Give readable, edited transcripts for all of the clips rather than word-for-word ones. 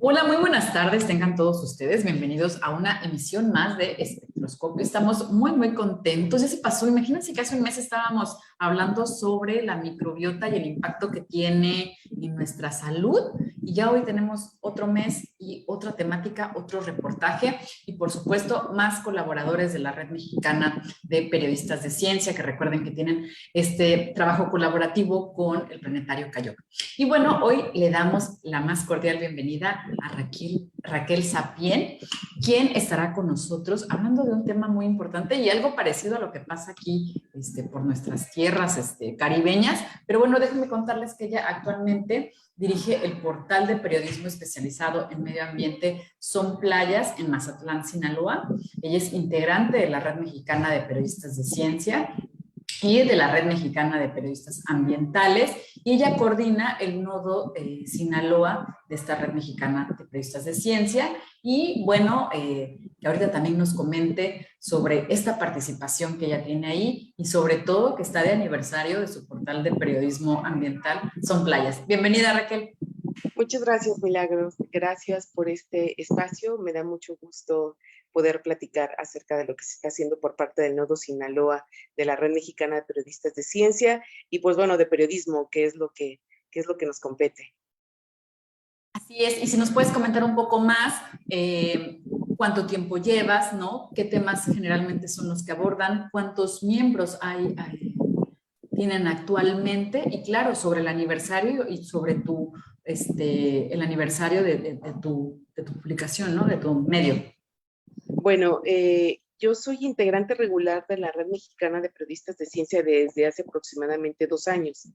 Hola, muy buenas tardes, tengan todos ustedes bienvenidos a una emisión más de Espectroscopio. Estamos muy contentos. Ya se pasó, imagínense que hace un mes estábamos hablando sobre la microbiota y el impacto que tiene en nuestra salud y ya hoy tenemos otro mes y otra temática, otro reportaje y por supuesto más colaboradores de la Red Mexicana de Periodistas de Ciencia que recuerden que tienen este trabajo colaborativo con el Planetario Cayó. Y bueno, hoy le damos la más cordial bienvenida a Raquel Sapien, quien estará con nosotros hablando de un tema muy importante y algo parecido a lo que pasa aquí por nuestras tierras caribeñas. Pero bueno, déjenme contarles que ella actualmente dirige el portal de periodismo especializado en medio ambiente Son Playas en Mazatlán, Sinaloa. Ella es integrante de la Red Mexicana de Periodistas de Ciencia y de la Red Mexicana de Periodistas Ambientales, y ella coordina el nodo Sinaloa de esta Red Mexicana de Periodistas de Ciencia, y bueno, que ahorita también nos comente sobre esta participación que ella tiene ahí, y sobre todo que está de aniversario de su portal de periodismo ambiental, Son Playas. Bienvenida, Raquel. Muchas gracias, Milagros. Gracias por este espacio. Me da mucho gusto poder platicar acerca de lo que se está haciendo por parte del Nodo Sinaloa de la Red Mexicana de Periodistas de Ciencia y pues bueno, de periodismo, que es lo que nos compete. Así es, y si nos puedes comentar un poco más, cuánto tiempo llevas, ¿no? ¿Qué temas generalmente son los que abordan? ¿Cuántos miembros tienen actualmente? Y claro, sobre el aniversario y sobre el aniversario de tu publicación, ¿no? De tu medio. Bueno, yo soy integrante regular de la Red Mexicana de Periodistas de Ciencia desde hace aproximadamente 2 años.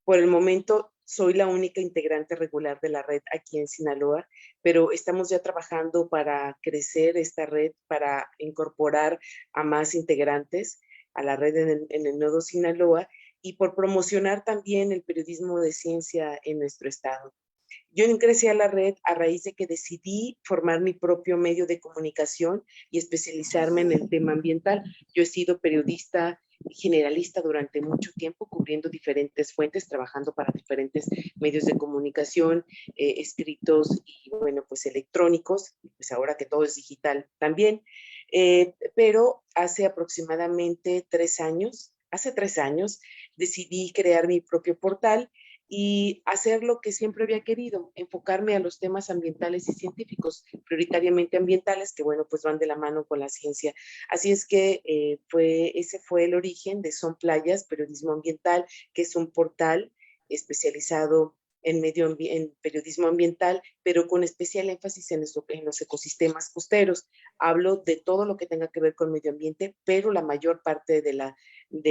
Por el momento soy la única integrante regular de la red aquí en Sinaloa, pero estamos ya trabajando para crecer esta red, para incorporar a más integrantes a la red en el Nodo Sinaloa y por promocionar también el periodismo de ciencia en nuestro estado. Yo ingresé a la red a raíz de que decidí formar mi propio medio de comunicación y especializarme en el tema ambiental. Yo he sido periodista generalista durante mucho tiempo, cubriendo diferentes fuentes, trabajando para diferentes medios de comunicación, escritos y, bueno, pues electrónicos, pues ahora que todo es digital también. Pero hace 3 años, decidí crear mi propio portal y hacer lo que siempre había querido, enfocarme a los temas ambientales y científicos, prioritariamente ambientales, que bueno, pues van de la mano con la ciencia. Así es que ese fue el origen de Son Playas, Periodismo Ambiental, que es un portal especializado en periodismo ambiental, pero con especial énfasis en los ecosistemas costeros. Hablo de todo lo que tenga que ver con medio ambiente, pero la mayor parte de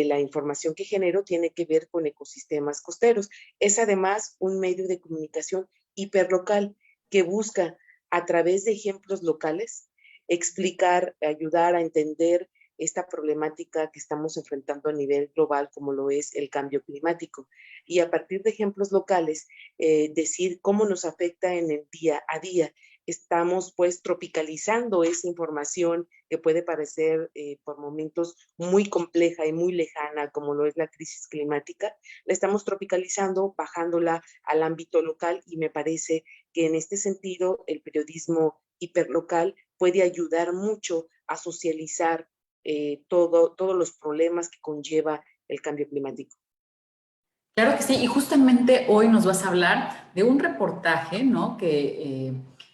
la información que genero tiene que ver con ecosistemas costeros. Es además un medio de comunicación hiperlocal que busca a través de ejemplos locales explicar, ayudar a entender esta problemática que estamos enfrentando a nivel global, como lo es el cambio climático. Y a partir de ejemplos locales, decir cómo nos afecta en el día a día. Estamos pues tropicalizando esa información que puede parecer por momentos muy compleja y muy lejana, como lo es la crisis climática. La estamos tropicalizando, bajándola al ámbito local, y me parece que en este sentido el periodismo hiperlocal puede ayudar mucho a socializar todos los problemas que conlleva el cambio climático. Claro que sí, y justamente hoy nos vas a hablar de un reportaje, ¿no? Que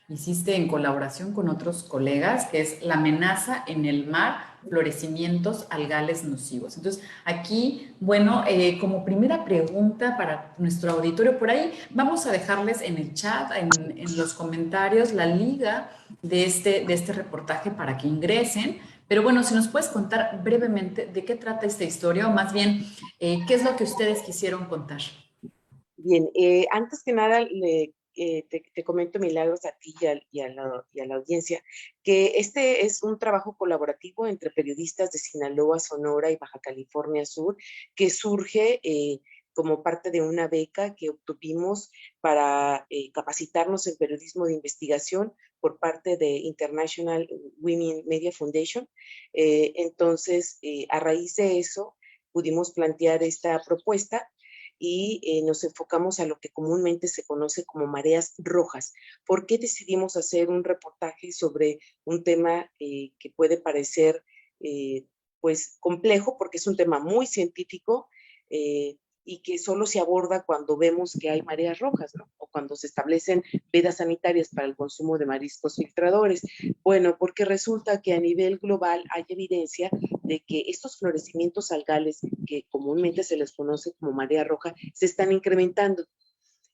hiciste en colaboración con otros colegas, que es La amenaza en el mar, florecimientos algales nocivos. Entonces, aquí, bueno, como primera pregunta para nuestro auditorio, por ahí vamos a dejarles en el chat, en los comentarios, la liga de este reportaje para que ingresen. Pero bueno, si nos puedes contar brevemente de qué trata esta historia, o más bien, ¿qué es lo que ustedes quisieron contar? Bien, antes que nada, te comento, Milagros, a ti y a la audiencia, que este es un trabajo colaborativo entre periodistas de Sinaloa, Sonora y Baja California Sur, que surge como parte de una beca que obtuvimos para capacitarnos en periodismo de investigación por parte de International Women Media Foundation. Entonces, a raíz de eso, pudimos plantear esta propuesta y nos enfocamos a lo que comúnmente se conoce como mareas rojas. ¿Por qué decidimos hacer un reportaje sobre un tema que puede parecer pues complejo, porque es un tema muy científico y que solo se aborda cuando vemos que hay mareas rojas, ¿no? O cuando se establecen vedas sanitarias para el consumo de mariscos filtradores? Bueno, porque resulta que a nivel global hay evidencia de que estos florecimientos algales, que comúnmente se les conoce como marea roja, se están incrementando.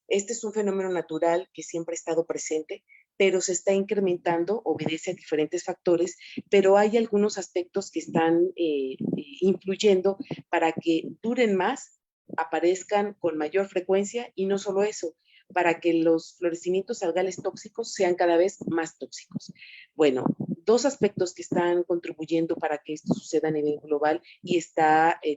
Este es un fenómeno natural que siempre ha estado presente, pero se está incrementando, obedece a diferentes factores, pero hay algunos aspectos que están influyendo para que duren más, aparezcan con mayor frecuencia y no solo eso, para que los florecimientos algales tóxicos sean cada vez más tóxicos. Bueno, dos aspectos que están contribuyendo para que esto suceda a nivel global y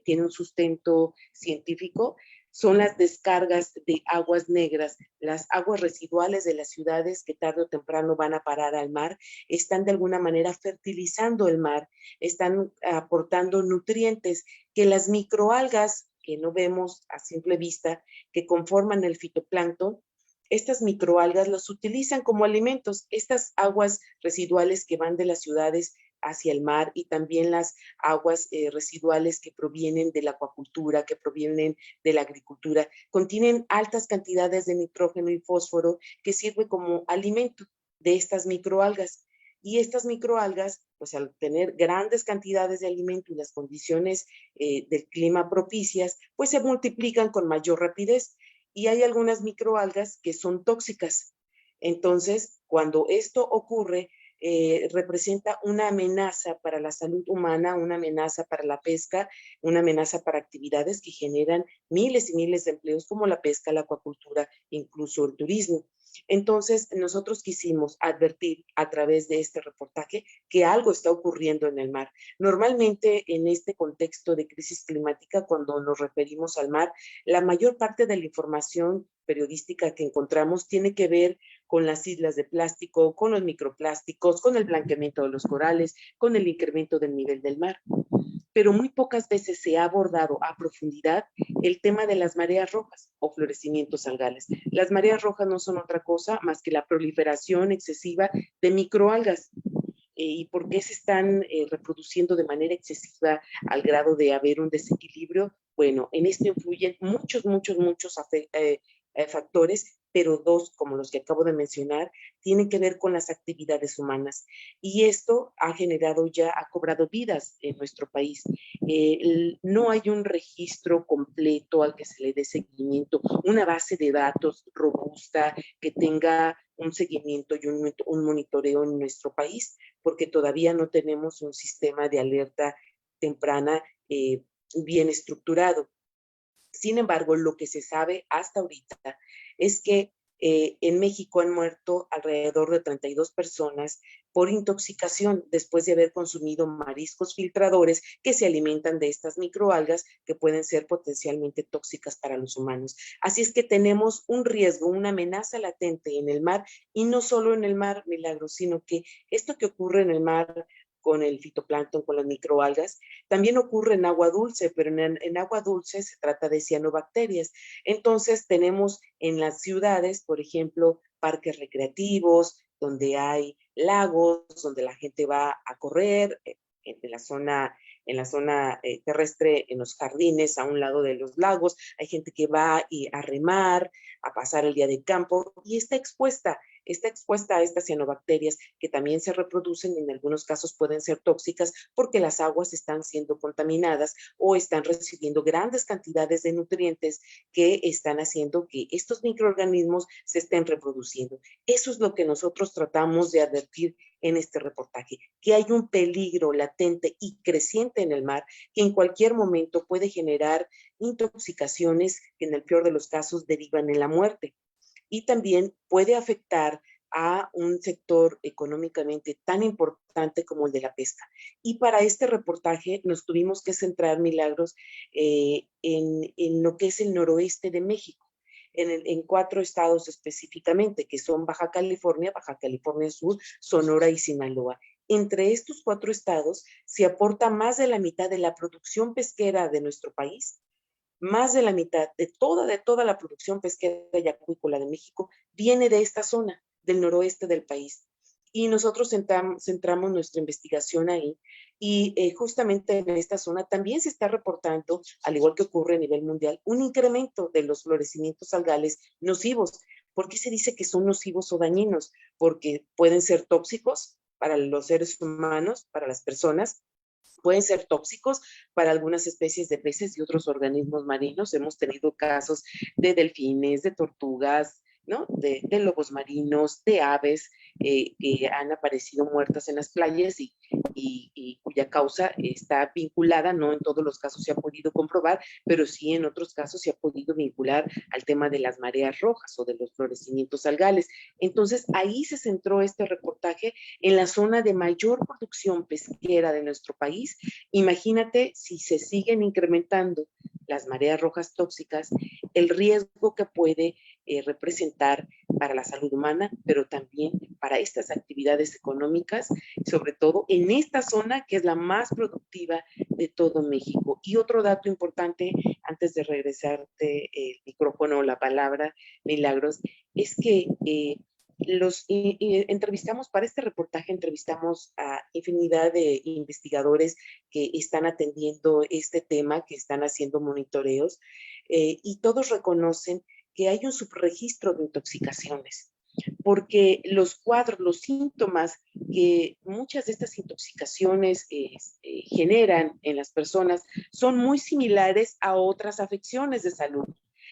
tiene un sustento científico son las descargas de aguas negras, las aguas residuales de las ciudades que tarde o temprano van a parar al mar, están de alguna manera fertilizando el mar, están aportando nutrientes que las microalgas que no vemos a simple vista, que conforman el fitoplancton, estas microalgas las utilizan como alimentos. Estas aguas residuales que van de las ciudades hacia el mar y también las aguas residuales que provienen de la acuacultura, que provienen de la agricultura, contienen altas cantidades de nitrógeno y fósforo que sirve como alimento de estas microalgas. Y estas microalgas, pues al tener grandes cantidades de alimento y las condiciones del clima propicias, pues se multiplican con mayor rapidez. Y hay algunas microalgas que son tóxicas. Entonces, cuando esto ocurre, representa una amenaza para la salud humana, una amenaza para la pesca, una amenaza para actividades que generan miles y miles de empleos como la pesca, la acuacultura, incluso el turismo. Entonces, nosotros quisimos advertir a través de este reportaje que algo está ocurriendo en el mar. Normalmente, en este contexto de crisis climática, cuando nos referimos al mar, la mayor parte de la información periodística que encontramos tiene que ver con las islas de plástico, con los microplásticos, con el blanqueamiento de los corales, con el incremento del nivel del mar. Pero muy pocas veces se ha abordado a profundidad el tema de las mareas rojas o florecimientos algales. Las mareas rojas no son otra cosa más que la proliferación excesiva de microalgas. ¿Y por qué se están reproduciendo de manera excesiva al grado de haber un desequilibrio? Bueno, en esto influyen muchos factores, pero dos, como los que acabo de mencionar, tienen que ver con las actividades humanas. Y esto ha cobrado vidas en nuestro país. No hay un registro completo al que se le dé seguimiento, una base de datos robusta que tenga un seguimiento y un monitoreo en nuestro país, porque todavía no tenemos un sistema de alerta temprana bien estructurado. Sin embargo, lo que se sabe hasta ahorita es que en México han muerto alrededor de 32 personas por intoxicación después de haber consumido mariscos filtradores que se alimentan de estas microalgas que pueden ser potencialmente tóxicas para los humanos. Así es que tenemos un riesgo, una amenaza latente en el mar, y no solo en el mar, Milagros, sino que esto que ocurre en el mar con el fitoplancton, con las microalgas, también ocurre en agua dulce, pero en agua dulce se trata de cianobacterias. Entonces tenemos en las ciudades, por ejemplo, parques recreativos, donde hay lagos, donde la gente va a correr, en la zona terrestre, en los jardines, a un lado de los lagos. Hay gente que va a remar, a pasar el día de campo y está expuesta a estas cianobacterias que también se reproducen y en algunos casos pueden ser tóxicas porque las aguas están siendo contaminadas o están recibiendo grandes cantidades de nutrientes que están haciendo que estos microorganismos se estén reproduciendo. Eso es lo que nosotros tratamos de advertir en este reportaje, que hay un peligro latente y creciente en el mar que en cualquier momento puede generar intoxicaciones que en el peor de los casos derivan en la muerte. Y también puede afectar a un sector económicamente tan importante como el de la pesca. Y para este reportaje nos tuvimos que centrar, Milagros, en lo que es el noroeste de México, en 4 estados específicamente, que son Baja California Sur, Sonora y Sinaloa. Entre estos 4 estados se aporta más de la mitad de la producción pesquera de nuestro país Más de la mitad de toda la producción pesquera y acuícola de México viene de esta zona, del noroeste del país. Y nosotros centramos nuestra investigación ahí y justamente en esta zona también se está reportando, al igual que ocurre a nivel mundial, un incremento de los florecimientos algales nocivos. ¿Por qué se dice que son nocivos o dañinos? Porque pueden ser tóxicos para los seres humanos, para las personas, pueden ser tóxicos para algunas especies de peces y otros organismos marinos. Hemos tenido casos de delfines, de tortugas, ¿no? De lobos marinos, de aves que han aparecido muertas en las playas y cuya causa está vinculada, no en todos los casos se ha podido comprobar, pero sí en otros casos se ha podido vincular al tema de las mareas rojas o de los florecimientos algales. Entonces, ahí se centró este reportaje en la zona de mayor producción pesquera de nuestro país. Imagínate si se siguen incrementando las mareas rojas tóxicas, el riesgo que puede representar para la salud humana, pero también para estas actividades económicas, sobre todo en esta zona que es la más productiva de todo México. Y otro dato importante, antes de regresarte el micrófono o la palabra, Milagros, es que entrevistamos, para este reportaje entrevistamos a infinidad de investigadores que están atendiendo este tema, que están haciendo monitoreos, y todos reconocen que hay un subregistro de intoxicaciones, porque los cuadros, los síntomas que muchas de estas intoxicaciones generan en las personas son muy similares a otras afecciones de salud,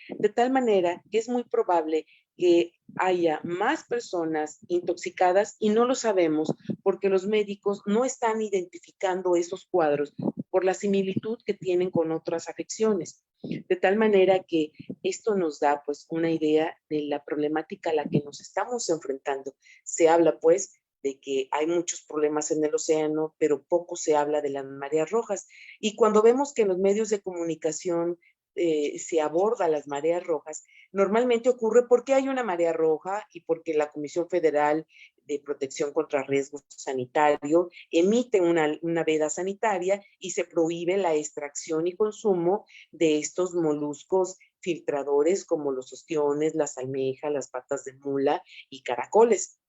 de tal manera que es muy probable que haya más personas intoxicadas y no lo sabemos porque los médicos no están identificando esos cuadros por la similitud que tienen con otras afecciones. De tal manera que esto nos da pues una idea de la problemática a la que nos estamos enfrentando. Se habla pues de que hay muchos problemas en el océano, pero poco se habla de las mareas rojas. Y cuando vemos que en los medios de comunicación se aborda las mareas rojas, normalmente ocurre porque hay una marea roja y porque la Comisión Federal de Protección contra Riesgo Sanitario emite una veda sanitaria y se prohíbe la extracción y consumo de estos moluscos filtradores como los ostiones, las almejas, las patas de mula y caracoles.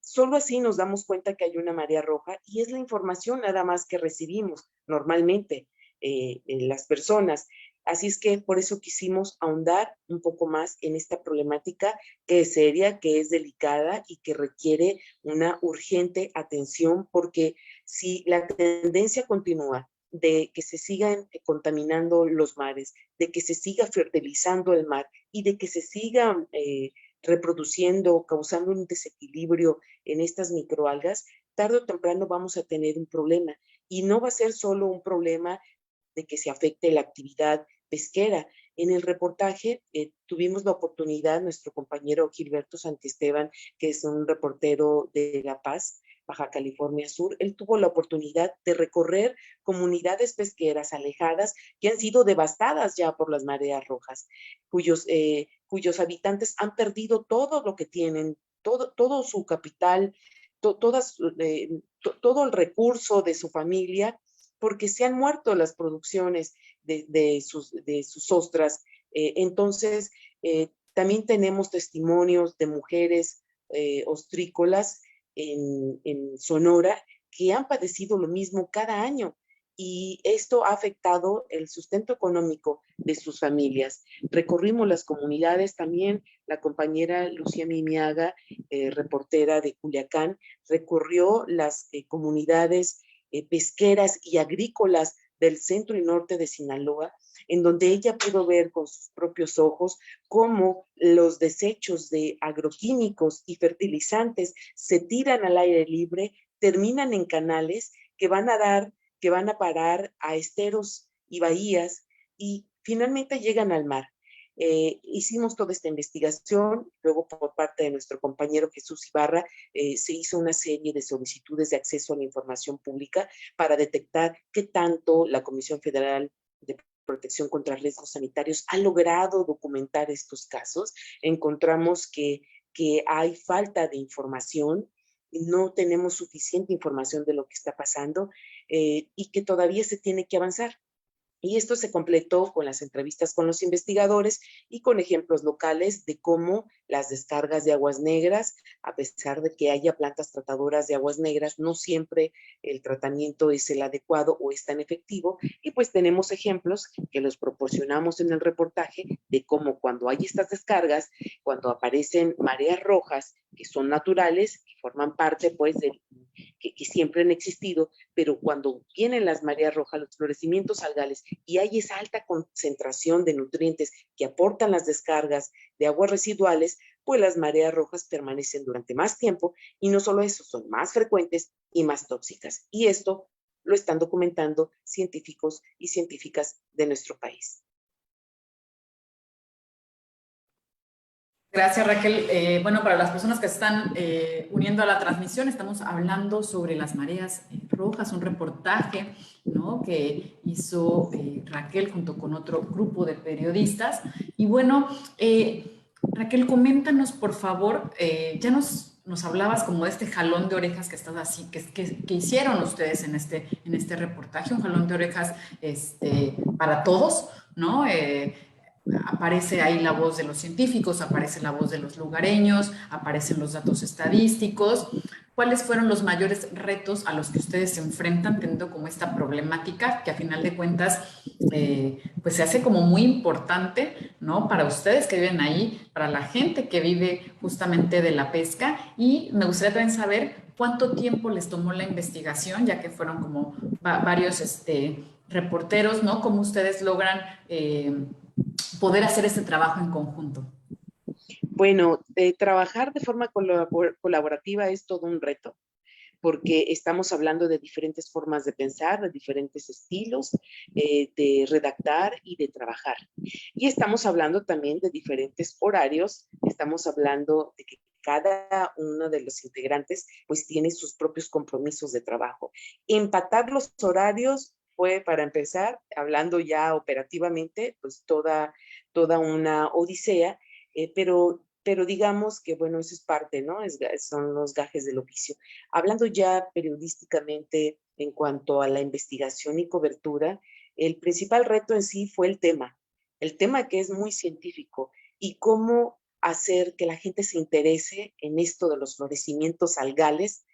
Solo así nos damos cuenta que hay una marea roja y es la información nada más que recibimos normalmente las personas. Así es que por eso quisimos ahondar un poco más en esta problemática que es seria, que es delicada y que requiere una urgente atención, porque si la tendencia continúa de que se sigan contaminando los mares, de que se siga fertilizando el mar y de que se sigan reproduciendo, causando un desequilibrio en estas microalgas, tarde o temprano vamos a tener un problema. Y no va a ser solo un problema de que se afecte la actividad pesquera. En el reportaje tuvimos la oportunidad, nuestro compañero Gilberto Santisteban, que es un reportero de La Paz, Baja California Sur, él tuvo la oportunidad de recorrer comunidades pesqueras alejadas que han sido devastadas ya por las mareas rojas, cuyos habitantes han perdido todo lo que tienen, todo su capital, todo el recurso de su familia, porque se han muerto las producciones de sus ostras. Entonces, también tenemos testimonios de mujeres ostrícolas en Sonora que han padecido lo mismo cada año y esto ha afectado el sustento económico de sus familias. Recorrimos las comunidades también, la compañera Lucía Mimiaga, reportera de Culiacán, recorrió las comunidades pesqueras y agrícolas del centro y norte de Sinaloa, en donde ella pudo ver con sus propios ojos cómo los desechos de agroquímicos y fertilizantes se tiran al aire libre, terminan en canales que van a parar a esteros y bahías y finalmente llegan al mar. Hicimos toda esta investigación, luego por parte de nuestro compañero Jesús Ibarra se hizo una serie de solicitudes de acceso a la información pública para detectar qué tanto la Comisión Federal de Protección contra Riesgos Sanitarios ha logrado documentar estos casos. Encontramos que hay falta de información, no tenemos suficiente información de lo que está pasando y que todavía se tiene que avanzar. Y esto se completó con las entrevistas con los investigadores y con ejemplos locales de cómo las descargas de aguas negras, a pesar de que haya plantas tratadoras de aguas negras, no siempre el tratamiento es el adecuado o es tan efectivo. Y pues tenemos ejemplos que los proporcionamos en el reportaje de cómo cuando hay estas descargas, cuando aparecen mareas rojas que son naturales, que forman parte pues que siempre han existido, pero cuando vienen las mareas rojas, los florecimientos algales, y hay esa alta concentración de nutrientes que aportan las descargas de aguas residuales, pues las mareas rojas permanecen durante más tiempo y no solo eso, son más frecuentes y más tóxicas. Y esto lo están documentando científicos y científicas de nuestro país. Gracias, Raquel. Bueno, para las personas que están uniendo a la transmisión, estamos hablando sobre las mareas rojas, un reportaje, ¿no?, que hizo Raquel junto con otro grupo de periodistas. Y bueno, Raquel, coméntanos, por favor, ya nos hablabas como de este jalón de orejas que estás así, que hicieron ustedes en este reportaje, un jalón de orejas para todos, ¿no? Aparece ahí la voz de los científicos, aparece la voz de los lugareños, aparecen los datos estadísticos. ¿Cuáles fueron los mayores retos a los que ustedes se enfrentan teniendo como esta problemática que a final de cuentas pues se hace como muy importante, ¿no?, para ustedes que viven ahí, para la gente que vive justamente de la pesca? Y me gustaría también saber cuánto tiempo les tomó la investigación, ya que fueron como varios reporteros, ¿no? ¿Cómo ustedes logran poder hacer este trabajo en conjunto? Bueno, trabajar de forma colaborativa es todo un reto, porque estamos hablando de diferentes formas de pensar, de diferentes estilos, de redactar y de trabajar. Y estamos hablando también de diferentes horarios, estamos hablando de que cada uno de los integrantes pues tiene sus propios compromisos de trabajo. Empatar los horarios fue, para empezar, hablando ya operativamente, pues toda una odisea, pero digamos que, bueno, eso es parte, ¿no? Son los gajes del oficio. Hablando ya periodísticamente en cuanto a la investigación y cobertura, el principal reto en sí fue el tema que es muy científico y cómo hacer que la gente se interese en esto de los florecimientos algales,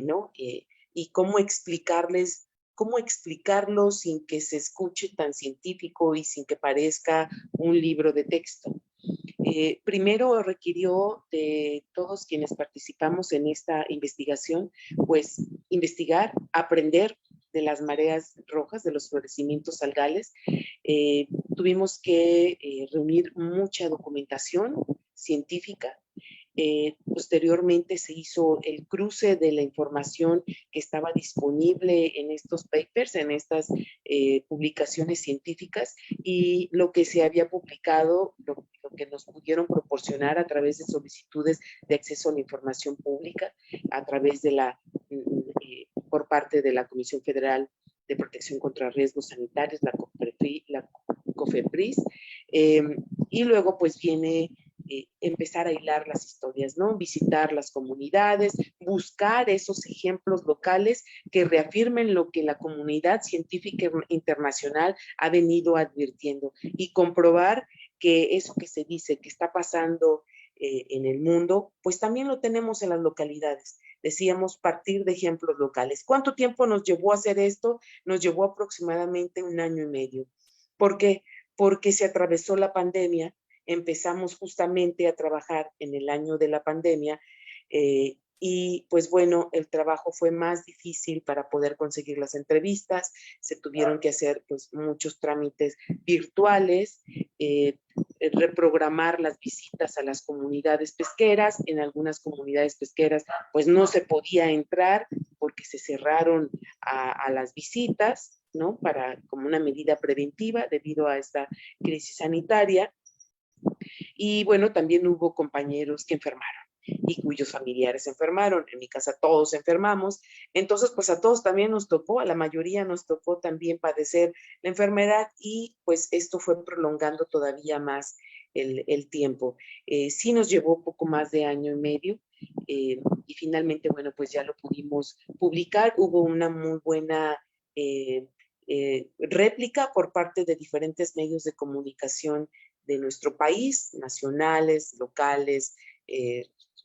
¿no? Y cómo explicarlo sin que se escuche tan científico y sin que parezca un libro de texto. Primero requirió de todos quienes participamos en esta investigación, pues investigar, aprender de las mareas rojas, de los florecimientos algales. Tuvimos que reunir mucha documentación científica. Posteriormente se hizo el cruce de la información que estaba disponible en estos papers, en estas publicaciones científicas, y lo que se había publicado, lo que nos pudieron proporcionar a través de solicitudes de acceso a la información pública, a través de por parte de la Comisión Federal de Protección contra Riesgos Sanitarios, la COFEPRIS, y luego pues viene empezar a hilar las historias, ¿no? Visitar las comunidades, buscar esos ejemplos locales que reafirmen lo que la comunidad científica internacional ha venido advirtiendo y comprobar que eso que se dice que está pasando en el mundo, pues también lo tenemos en las localidades. Decíamos partir de ejemplos locales. ¿Cuánto tiempo nos llevó a hacer esto? Nos llevó aproximadamente 1 año y medio. ¿Por qué? Porque se atravesó la pandemia. Empezamos justamente a trabajar en el año de la pandemia y pues bueno, el trabajo fue más difícil para poder conseguir las entrevistas, se tuvieron que hacer pues muchos trámites virtuales, reprogramar las visitas a las comunidades pesqueras. En algunas comunidades pesqueras pues no se podía entrar porque se cerraron a las visitas, ¿no? Como una medida preventiva debido a esta crisis sanitaria. Y bueno, también hubo compañeros que enfermaron y cuyos familiares enfermaron. En mi casa todos enfermamos. Entonces, pues a todos también nos tocó, a la mayoría nos tocó también padecer la enfermedad y pues esto fue prolongando todavía más el tiempo. Sí nos llevó poco más de 1 año y medio y finalmente, bueno, pues ya lo pudimos publicar. Hubo una muy buena réplica por parte de diferentes medios de comunicación de nuestro país, nacionales, locales,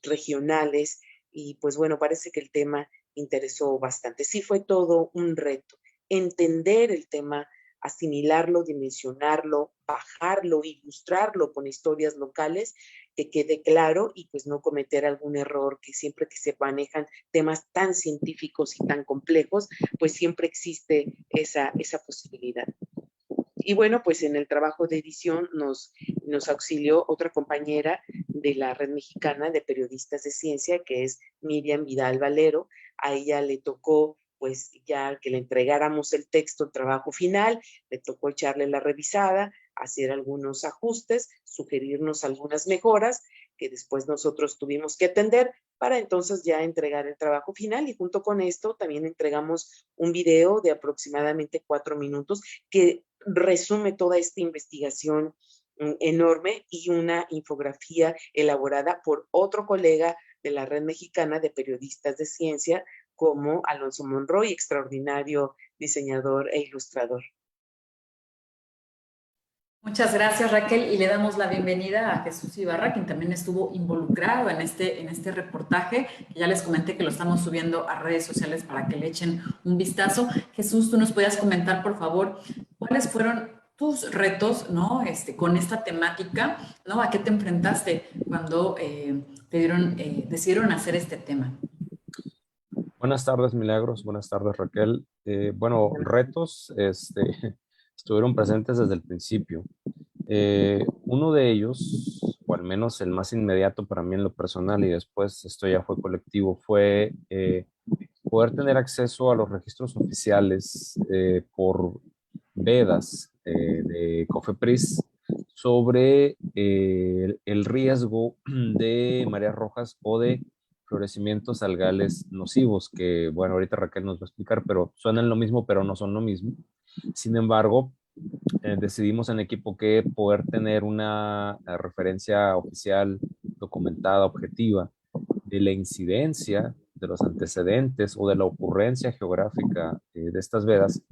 regionales, y pues bueno, parece que el tema interesó bastante. Sí fue todo un reto, entender el tema, asimilarlo, dimensionarlo, bajarlo, ilustrarlo con historias locales, que quede claro y pues no cometer algún error, que siempre que se manejan temas tan científicos y tan complejos, pues siempre existe esa posibilidad. Y bueno, pues en el trabajo de edición nos auxilió otra compañera de la Red Mexicana de Periodistas de Ciencia, que es Miriam Vidal Valero. A ella le tocó, pues ya que le entregáramos el texto, el trabajo final, le tocó echarle la revisada, hacer algunos ajustes, sugerirnos algunas mejoras que después nosotros tuvimos que atender para entonces ya entregar el trabajo final. Y junto con esto también entregamos un video de aproximadamente 4 minutos que resume toda esta investigación enorme y una infografía elaborada por otro colega de la Red Mexicana de Periodistas de Ciencia, como Alonso Monroy, extraordinario diseñador e ilustrador. Muchas gracias, Raquel, y le damos la bienvenida a Jesús Ibarra, quien también estuvo involucrado en este reportaje, que ya les comenté que lo estamos subiendo a redes sociales para que le echen un vistazo. Jesús, tú nos podías comentar, por favor, cuáles fueron tus retos, ¿no? Con esta temática, ¿no? ¿A qué te enfrentaste cuando decidieron hacer este tema? Buenas tardes, Milagros. Buenas tardes, Raquel. Bueno, retos estuvieron presentes desde el principio. Uno de ellos, o al menos el más inmediato para mí en lo personal, y después esto ya fue colectivo, fue poder tener acceso a los registros oficiales por vedas de COFEPRIS sobre el riesgo de mareas rojas o de florecimientos algales nocivos, que bueno, ahorita Raquel nos va a explicar, pero suenan lo mismo, pero no son lo mismo. Sin embargo, decidimos en equipo que poder tener una referencia oficial, documentada, objetiva, de la incidencia, de los antecedentes o de la ocurrencia geográfica de estas vedas,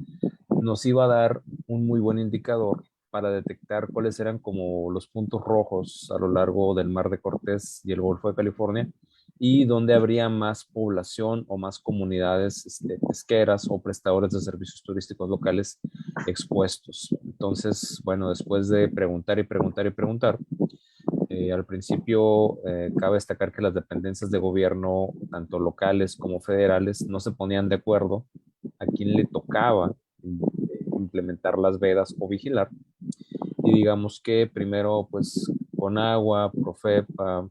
nos iba a dar un muy buen indicador para detectar cuáles eran como los puntos rojos a lo largo del Mar de Cortés y el Golfo de California, y donde habría más población o más comunidades pesqueras o prestadores de servicios turísticos locales expuestos. Entonces, bueno, después de preguntar y preguntar y preguntar, al principio cabe destacar que las dependencias de gobierno, tanto locales como federales, no se ponían de acuerdo a quién le tocaba implementar las vedas o vigilar. Y digamos que primero, pues, Conagua, Profepa,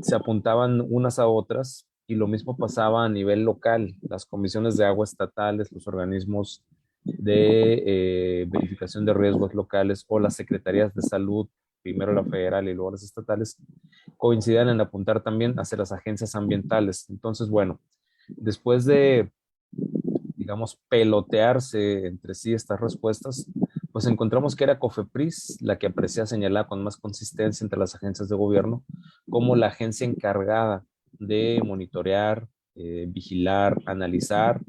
se apuntaban unas a otras, y lo mismo pasaba a nivel local, las comisiones de agua estatales, los organismos de verificación de riesgos locales o las secretarías de salud, primero la federal y luego las estatales, coincidían en apuntar también hacia las agencias ambientales. Entonces, bueno, después de, digamos, pelotearse entre sí estas respuestas, pues encontramos que era COFEPRIS la que aparecía señalada con más consistencia entre las agencias de gobierno como la agencia encargada de monitorear, vigilar, analizar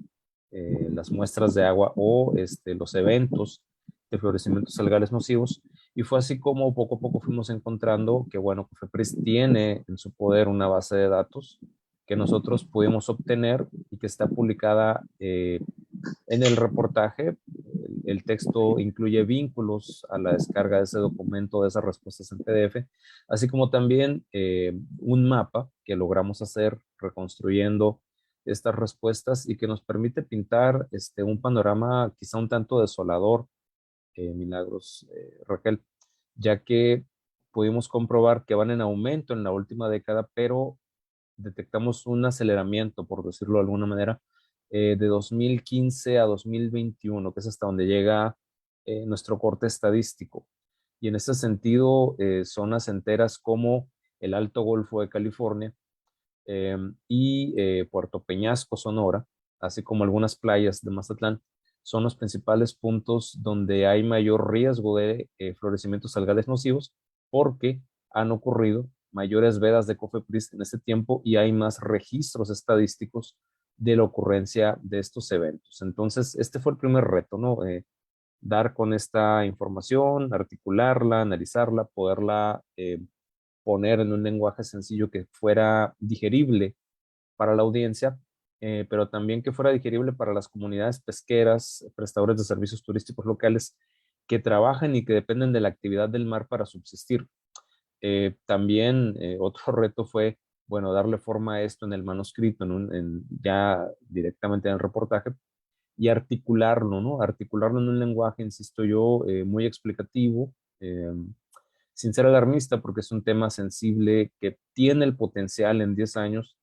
las muestras de agua o los eventos de florecimientos algales nocivos. Y fue así como poco a poco fuimos encontrando que, bueno, COFEPRIS tiene en su poder una base de datos que nosotros pudimos obtener y que está publicada en el reportaje. El texto incluye vínculos a la descarga de ese documento, de esas respuestas en PDF, así como también un mapa que logramos hacer reconstruyendo estas respuestas y que nos permite pintar un panorama quizá un tanto desolador, Milagros, Raquel, ya que pudimos comprobar que van en aumento en la última década, pero detectamos un aceleramiento, por decirlo de alguna manera, de 2015 a 2021, que es hasta donde llega nuestro corte estadístico. Y en ese sentido, zonas enteras como el Alto Golfo de California y Puerto Peñasco, Sonora, así como algunas playas de Mazatlán, son los principales puntos donde hay mayor riesgo de florecimientos algales nocivos, porque han ocurrido mayores vedas de COFEPRIS en este tiempo y hay más registros estadísticos de la ocurrencia de estos eventos. Entonces, este fue el primer reto, ¿no? Dar con esta información, articularla, analizarla, poderla poner en un lenguaje sencillo que fuera digerible para la audiencia, pero también que fuera digerible para las comunidades pesqueras, prestadores de servicios turísticos locales que trabajan y que dependen de la actividad del mar para subsistir. También otro reto fue, bueno, darle forma a esto en el manuscrito, ya directamente en el reportaje, y articularlo, ¿no? Articularlo en un lenguaje, insisto yo, muy explicativo, sin ser alarmista, porque es un tema sensible que tiene el potencial en 10 años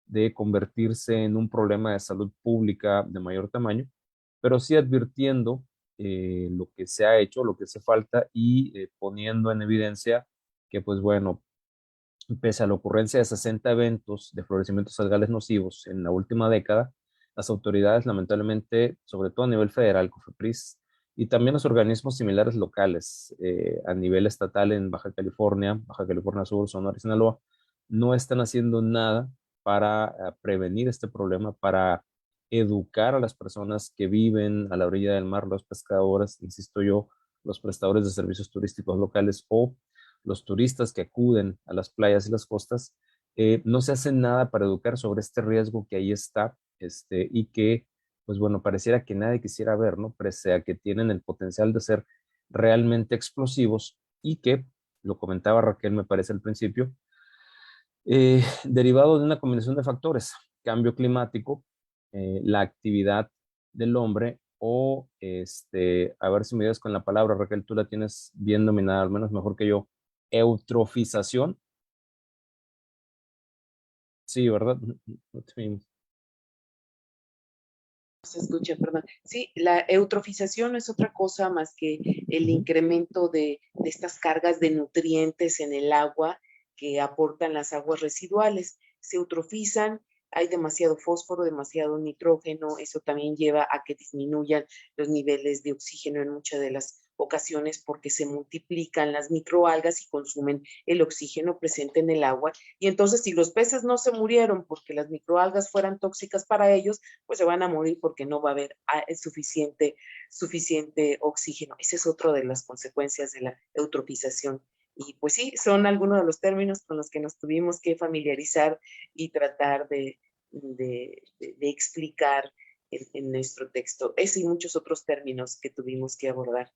de convertirse en un problema de salud pública de mayor tamaño, pero sí advirtiendo lo que se ha hecho, lo que hace falta y poniendo en evidencia que, pues bueno, pese a la ocurrencia de 60 eventos de florecimientos algales nocivos en la última década, las autoridades, lamentablemente, sobre todo a nivel federal, COFEPRIS, y también los organismos similares locales a nivel estatal en Baja California Sur, Sonora y Sinaloa, no están haciendo nada para prevenir este problema, para educar a las personas que viven a la orilla del mar, los pescadores, insisto yo, los prestadores de servicios turísticos locales o los turistas que acuden a las playas y las costas, no se hace nada para educar sobre este riesgo que ahí está, y que, pues bueno, pareciera que nadie quisiera ver, ¿no? Pese a que tienen el potencial de ser realmente explosivos y que, lo comentaba Raquel, me parece al principio, derivado de una combinación de factores, cambio climático, la actividad del hombre o, a ver si me ayudas con la palabra, Raquel, tú la tienes bien dominada, al menos mejor que yo, eutrofización. Sí, ¿verdad? Se escucha, perdón. Sí, la eutrofización no es otra cosa más que el incremento de estas cargas de nutrientes en el agua que aportan las aguas residuales. Se eutrofizan, hay demasiado fósforo, demasiado nitrógeno, eso también lleva a que disminuyan los niveles de oxígeno en muchas de las ocasiones porque se multiplican las microalgas y consumen el oxígeno presente en el agua. Y entonces, si los peces no se murieron porque las microalgas fueran tóxicas para ellos, pues se van a morir porque no va a haber suficiente oxígeno. Esa es otra de las consecuencias de la eutrofización. Y pues sí, son algunos de los términos con los que nos tuvimos que familiarizar y tratar de explicar en nuestro texto. Ese y muchos otros términos que tuvimos que abordar.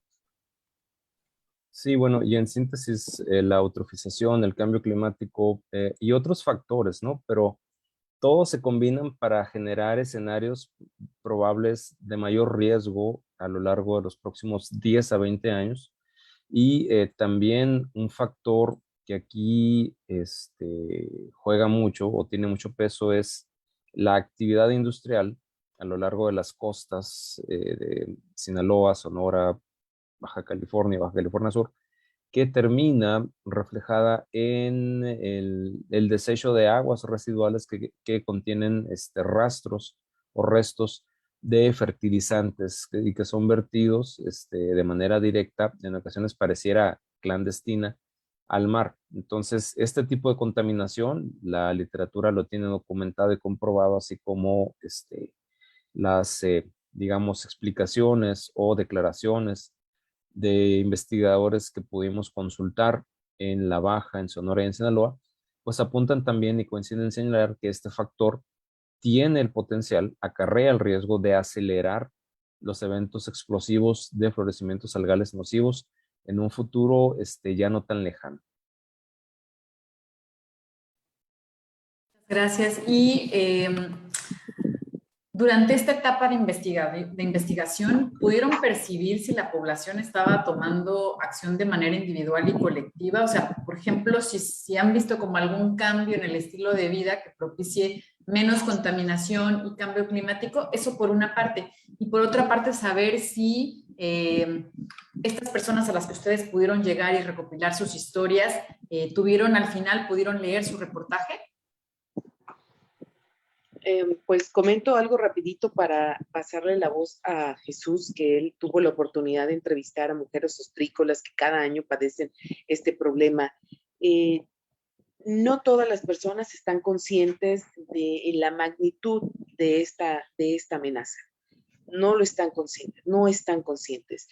Sí, bueno, y en síntesis, la eutrofización, el cambio climático y otros factores, ¿no? Pero todos se combinan para generar escenarios probables de mayor riesgo a lo largo de los próximos 10 a 20 años. Y también un factor que aquí juega mucho o tiene mucho peso es la actividad industrial a lo largo de las costas de Sinaloa, Sonora, Baja California Sur, que termina reflejada en el desecho de aguas residuales que contienen rastros o restos de fertilizantes y que son vertidos de manera directa, en ocasiones pareciera clandestina, al mar. Entonces, este tipo de contaminación, la literatura lo tiene documentado y comprobado, así como las, digamos, explicaciones o declaraciones de investigadores que pudimos consultar en La Baja, en Sonora y en Sinaloa, pues apuntan también y coinciden en señalar que este factor tiene el potencial, acarrea el riesgo de acelerar los eventos explosivos de florecimientos algales nocivos en un futuro ya no tan lejano. Gracias. Y durante esta etapa de investigación, ¿pudieron percibir si la población estaba tomando acción de manera individual y colectiva? O sea, por ejemplo, si han visto como algún cambio en el estilo de vida que propicie menos contaminación y cambio climático, eso por una parte. Y por otra parte, saber si estas personas a las que ustedes pudieron llegar y recopilar sus historias, pudieron leer su reportaje. Pues comento algo rapidito para pasarle la voz a Jesús, que él tuvo la oportunidad de entrevistar a mujeres ostrícolas que cada año padecen este problema. no todas las personas están conscientes de la magnitud de esta amenaza. No lo están conscientes, no están conscientes.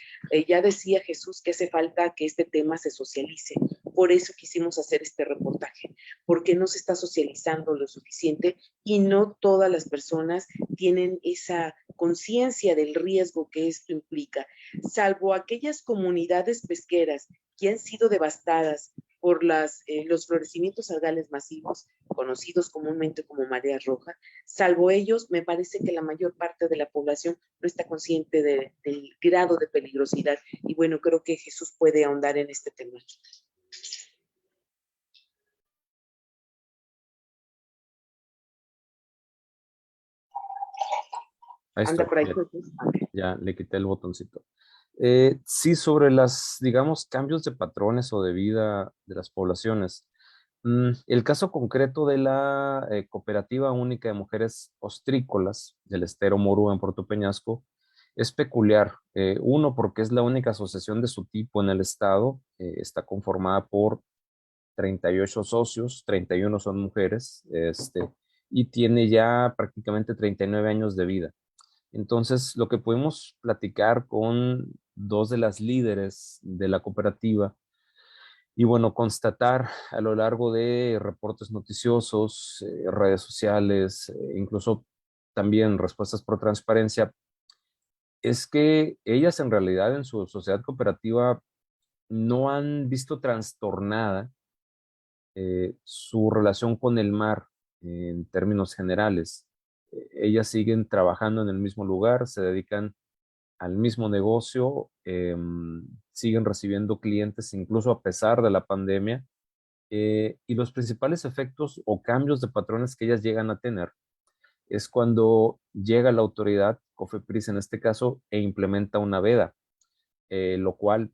Ya decía Jesús que hace falta que este tema se socialice. Por eso quisimos hacer este reportaje, porque no se está socializando lo suficiente y no todas las personas tienen esa conciencia del riesgo que esto implica, salvo aquellas comunidades pesqueras que han sido devastadas por los florecimientos algales masivos, conocidos comúnmente como marea roja. Salvo ellos, me parece que la mayor parte de la población no está consciente del grado de peligrosidad. Y bueno, creo que Jesús puede ahondar en este tema. Ahí Anda estoy. por ahí. Ya le quité el botoncito. Sí, sobre las, digamos, cambios de patrones o de vida de las poblaciones. El caso concreto de la Cooperativa Única de Mujeres Ostrícolas del Estero Morúa en Puerto Peñasco es peculiar. Uno, porque es la única asociación de su tipo en el estado. Está conformada por 38 socios, 31 son mujeres, y tiene ya prácticamente 39 años de vida. Entonces, lo que pudimos platicar con dos de las líderes de la cooperativa y bueno, constatar a lo largo de reportes noticiosos, redes sociales, incluso también respuestas por transparencia, es que ellas en realidad en su sociedad cooperativa no han visto trastornada su relación con el mar en términos generales. Ellas siguen trabajando en el mismo lugar, se dedican al mismo negocio, siguen recibiendo clientes incluso a pesar de la pandemia, y los principales efectos o cambios de patrones que ellas llegan a tener es cuando llega la autoridad, COFEPRIS en este caso, e implementa una veda, lo cual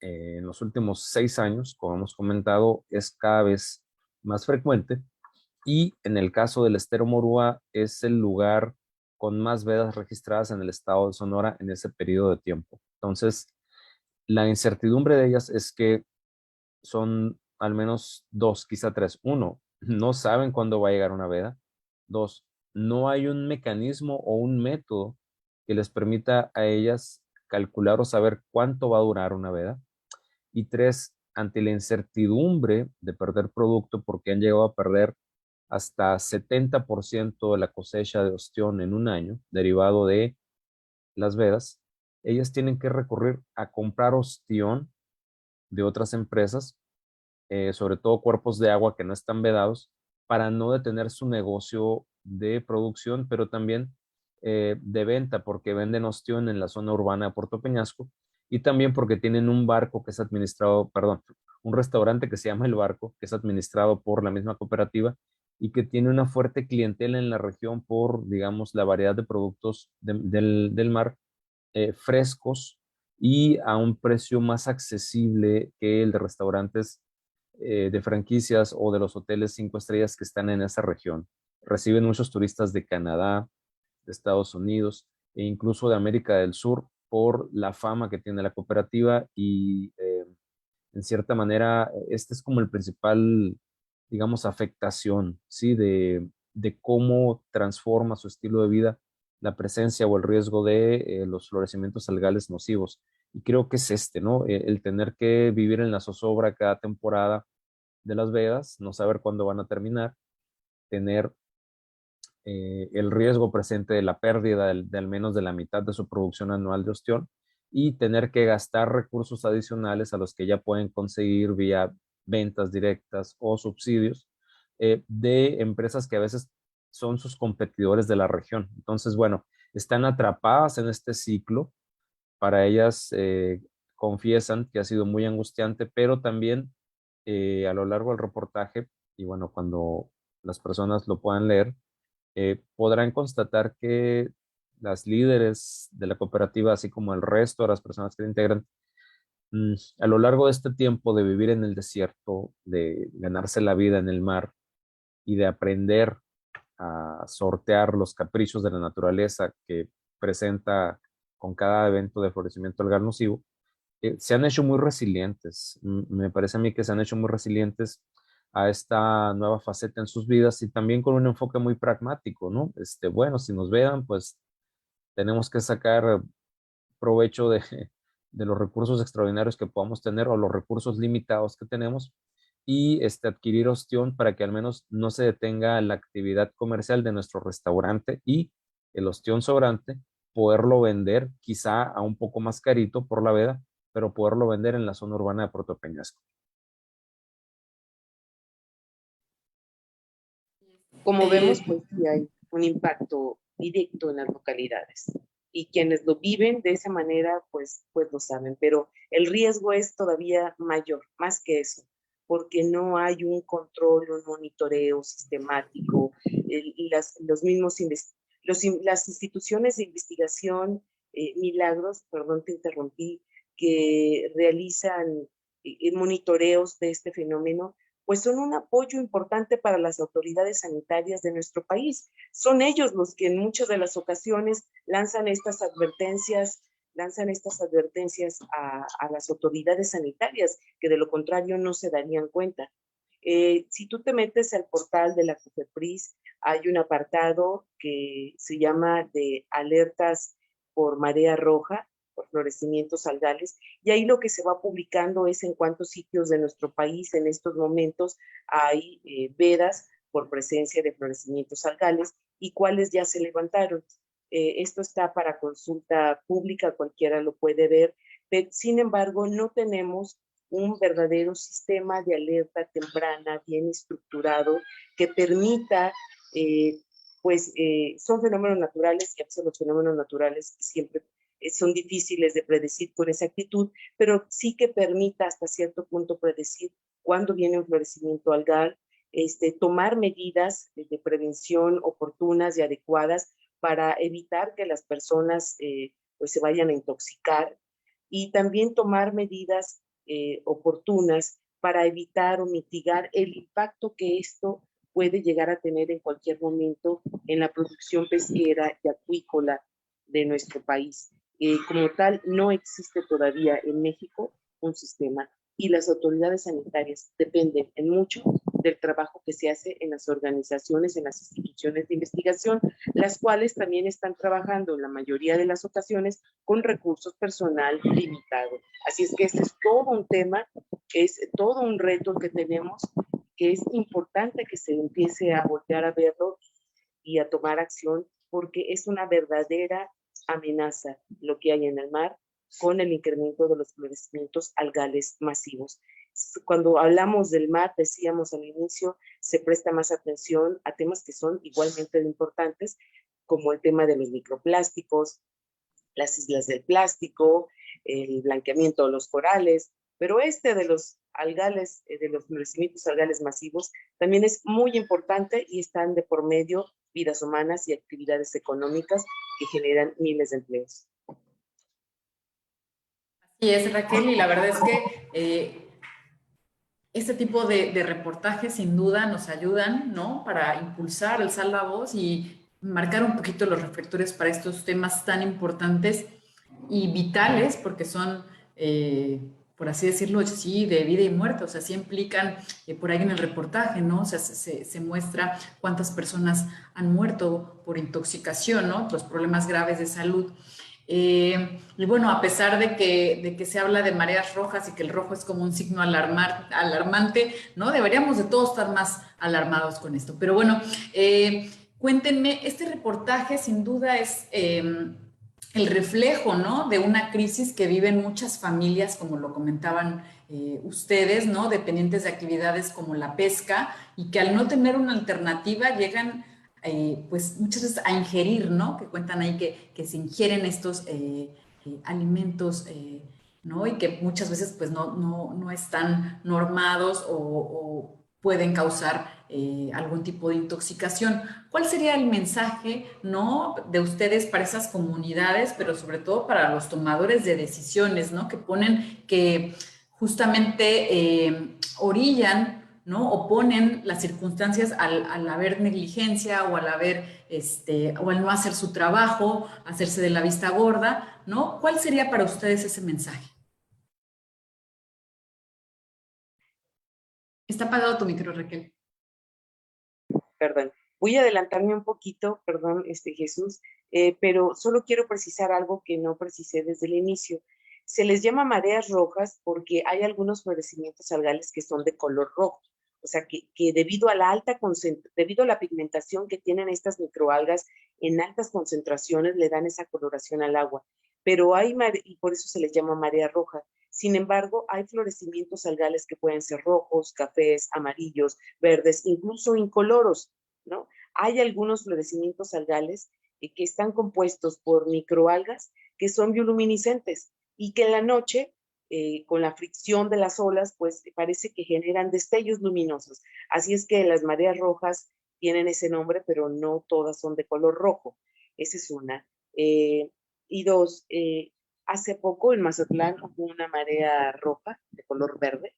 en los últimos 6 años, como hemos comentado, es cada vez más frecuente. Y en el caso del Estero Morúa es el lugar con más vedas registradas en el estado de Sonora en ese periodo de tiempo. Entonces, la incertidumbre de ellas es que son al menos dos, quizá tres. Uno, no saben cuándo va a llegar una veda. Dos, no hay un mecanismo o un método que les permita a ellas calcular o saber cuánto va a durar una veda. Y tres, ante la incertidumbre de perder producto, porque han llegado a perder hasta 70% de la cosecha de ostión en un año, derivado de las vedas, ellas tienen que recurrir a comprar ostión de otras empresas, sobre todo cuerpos de agua que no están vedados, para no detener su negocio de producción, pero también de venta, porque venden ostión en la zona urbana de Puerto Peñasco, y también porque tienen un barco que es administrado, perdón, un restaurante que se llama El Barco, que es administrado por la misma cooperativa y que tiene una fuerte clientela en la región por, digamos, la variedad de productos del mar frescos y a un precio más accesible que el de restaurantes de franquicias o de los hoteles 5 estrellas que están en esa región. Reciben muchos turistas de Canadá, de Estados Unidos e incluso de América del Sur por la fama que tiene la cooperativa y en cierta manera este es como el principal, digamos, afectación, ¿sí? De cómo transforma su estilo de vida la presencia o el riesgo de los florecimientos algales nocivos. Y creo que es ¿no? El tener que vivir en la zozobra cada temporada de las vedas, no saber cuándo van a terminar, tener el riesgo presente de la pérdida de al menos de la mitad de su producción anual de ostión y tener que gastar recursos adicionales a los que ya pueden conseguir vía ventas directas o subsidios de empresas que a veces son sus competidores de la región. Entonces, bueno, están atrapadas en este ciclo. Para ellas confiesan que ha sido muy angustiante, pero también a lo largo del reportaje, y bueno, cuando las personas lo puedan leer, podrán constatar que las líderes de la cooperativa, así como el resto de las personas que la integran, a lo largo de este tiempo de vivir en el desierto, de ganarse la vida en el mar y de aprender a sortear los caprichos de la naturaleza que presenta con cada evento de florecimiento algal nocivo, se han hecho muy resilientes. Me parece a mí que se han hecho muy resilientes a esta nueva faceta en sus vidas y también con un enfoque muy pragmático, ¿no? Bueno, si nos vean, pues tenemos que sacar provecho de los recursos extraordinarios que podamos tener o los recursos limitados que tenemos y adquirir ostión para que al menos no se detenga la actividad comercial de nuestro restaurante y el ostión sobrante poderlo vender quizá a un poco más carito por la veda, pero poderlo vender en la zona urbana de Puerto Peñasco. Como vemos, pues sí hay un impacto directo en las localidades y quienes lo viven de esa manera, pues lo saben, pero el riesgo es todavía mayor, más que eso, porque no hay un control, un monitoreo sistemático, los mismos las instituciones de investigación, Milagros, perdón, te interrumpí, que realizan monitoreos de este fenómeno, pues son un apoyo importante para las autoridades sanitarias de nuestro país. Son ellos los que en muchas de las ocasiones lanzan estas advertencias a las autoridades sanitarias, que de lo contrario no se darían cuenta. Si tú te metes al portal de la COFEPRIS, hay un apartado que se llama de alertas por marea roja, por florecimientos algales, y ahí lo que se va publicando es en cuántos sitios de nuestro país en estos momentos hay vedas por presencia de florecimientos algales y cuáles ya se levantaron. Esto está para consulta pública, cualquiera lo puede ver, pero sin embargo no tenemos un verdadero sistema de alerta temprana bien estructurado que permita, son fenómenos naturales y a veces los fenómenos naturales siempre son difíciles de predecir con exactitud, pero sí que permita hasta cierto punto predecir cuándo viene un florecimiento algal, tomar medidas de prevención oportunas y adecuadas para evitar que las personas pues se vayan a intoxicar y también tomar medidas oportunas para evitar o mitigar el impacto que esto puede llegar a tener en cualquier momento en la producción pesquera y acuícola de nuestro país. Como tal, no existe todavía en México un sistema y las autoridades sanitarias dependen en mucho del trabajo que se hace en las organizaciones, en las instituciones de investigación, las cuales también están trabajando en la mayoría de las ocasiones con recursos personal limitado. Así es que este es todo un tema, es todo un reto que tenemos, que es importante que se empiece a voltear a verlo y a tomar acción, porque es una verdadera amenaza lo que hay en el mar con el incremento de los florecimientos algales masivos. Cuando hablamos del mar, decíamos al inicio, se presta más atención a temas que son igualmente importantes, como el tema de los microplásticos, las islas del plástico, el blanqueamiento de los corales, pero de los algales, de los florecimientos algales masivos, también es muy importante y están de por medio vidas humanas y actividades económicas que generan miles de empleos. Así es, Raquel, y la verdad es que este tipo de reportajes sin duda nos ayudan, ¿no? Para impulsar, alzar la voz y marcar un poquito los reflectores para estos temas tan importantes y vitales, porque son, por así decirlo, sí, de vida y muerte, o sea, sí implican, por ahí en el reportaje, ¿no? O sea, se muestra cuántas personas han muerto por intoxicación, ¿no? Los problemas graves de salud. Y bueno, a pesar de que se habla de mareas rojas y que el rojo es como un signo alarmante, ¿no? Deberíamos de todos estar más alarmados con esto. Pero bueno, cuéntenme, este reportaje sin duda es el reflejo, ¿no? De una crisis que viven muchas familias, como lo comentaban ustedes, ¿no? Dependientes de actividades como la pesca y que al no tener una alternativa llegan pues muchas veces a ingerir, ¿no? Que cuentan ahí que se ingieren estos alimentos, ¿no? Y que muchas veces pues no están normados o pueden causar algún tipo de intoxicación. ¿Cuál sería el mensaje, ¿no? De ustedes para esas comunidades, pero sobre todo para los tomadores de decisiones, ¿no? Que ponen, que justamente orillan, ¿no? Oponen las circunstancias al haber negligencia o al haber, o al no hacer su trabajo, hacerse de la vista gorda, ¿no? ¿Cuál sería para ustedes ese mensaje? Está apagado tu micro, Raquel. Perdón. Voy a adelantarme un poquito, perdón, Jesús, pero solo quiero precisar algo que no precisé desde el inicio. Se les llama mareas rojas porque hay algunos florecimientos algales que son de color rojo. O sea, que debido a la debido a la pigmentación que tienen estas microalgas en altas concentraciones, le dan esa coloración al agua. Pero y por eso se les llama marea roja. Sin embargo, hay florecimientos algales que pueden ser rojos, cafés, amarillos, verdes, incluso incoloros, ¿no? Hay algunos florecimientos algales que están compuestos por microalgas que son bioluminiscentes y que en la noche, con la fricción de las olas, pues parece que generan destellos luminosos. Así es que las mareas rojas tienen ese nombre, pero no todas son de color rojo. Esa es una. Y dos, hace poco en Mazatlán hubo una marea roja de color verde.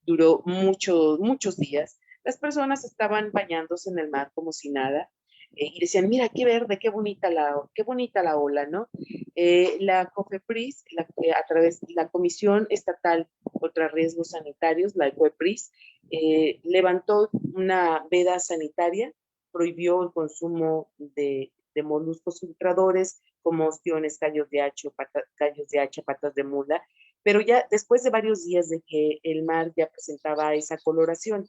Duró muchos días. Las personas estaban bañándose en el mar como si nada y decían, mira qué verde, qué bonita la ola, ¿no? La COFEPRIS, a través de la Comisión Estatal contra Riesgos Sanitarios, la COEPRIS, levantó una veda sanitaria, prohibió el consumo de moluscos filtradores como ostiones, callos de hacha, patas de mula, pero ya después de varios días de que el mar ya presentaba esa coloración.